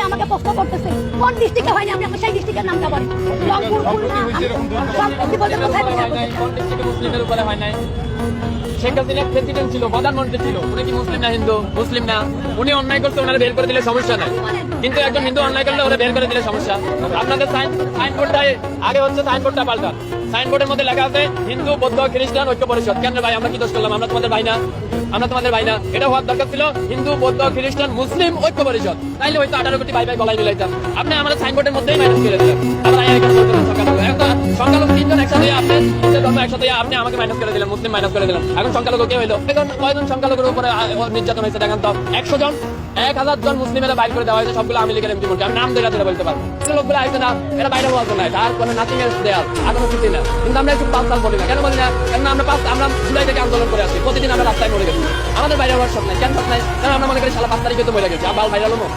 আমাকে প্রশ্ন করতেছে কোন ডিস্ট্রিক্টে হয়নি, আমি সেই ডিস্ট্রিক্টের নামটা বলি। রংপুর, খুলনা, সব বলতে কোথায় কোন ডিস্ট্রিক্টে মুসলিমের উপরে হয় নাই? শেখ হাসিনা প্রেসিডেন্ট ছিল, প্রধানমন্ত্রী ছিল, উনি কি মুসলিম না হিন্দু? মুসলিম না। উনি অন্যায় করতে ওনারা বের করে দিলে সমস্যা নাই, কিন্তু একজন হিন্দু অন্যায় করলে ওরা বের করে দিলে সমস্যা। আপনাদের সাইনবোর্ডটাই আগে হচ্ছে সাইনবোর্ডটা পাল্টা। সাইনবোর্ডের মধ্যে লেখা আছে হিন্দু বৌদ্ধ খ্রিস্টান ঐক্য পরিষদ। কেন ভাই আমরা কি দোষ করলাম? আমরা তোমাদের ভাই না? আমরা তোমাদের ভাই না? এটা হওয়ার দরকার ছিল হিন্দু বৌদ্ধ খ্রিস্টান মুসলিম ঐক্য পরিষদ। তাইলে হয়তো 18 কোটি ভাই ভাই গলায় মিলাইতাম। আপনি আমাদের সাইনবোর্ডের মধ্যেই মাইনাস করে দিলেন। সংখ্যালঘু 3 জন একসাথে, আপনি ধর্ম একসাথে, আপনি আমাকে মাইনাস করে দিলেন, মুসলিম মাইনাস করে দিলেন। এখন সংখ্যালঘু কে হইলো? এখন কয়জন সংখ্যালঘুর উপরে নির্যাতন হয়েছে দেখান তো? 100 জন, 1000 জন মুসলিমেরা বাইর করে দেওয়া হয়েছে, সবগুলো আমি লিখে এমপি মন্ত্রী। আমি নাম ধরে বলতে পারবো। লোকগুলো আসবে না, এরা বাইরে বলতো না, আর কোনো নাথিং এর দেয়াল, আর কোনো কিছুই না। কিন্তু আমরা একটু 5 সাল বলি না, কেন বলি না? কারণ আমরা জুলাই থেকে আন্দোলন করে আসছি, প্রতিদিন আমরা রাস্তায় মরে গেছি। আমাদের বাইরে হওয়ার সব নাই। কেন সব নাই? কারণ আমরা মনে করি সালা 5 তারিখে তো মরে গেছি, আবার বাইরে হলো।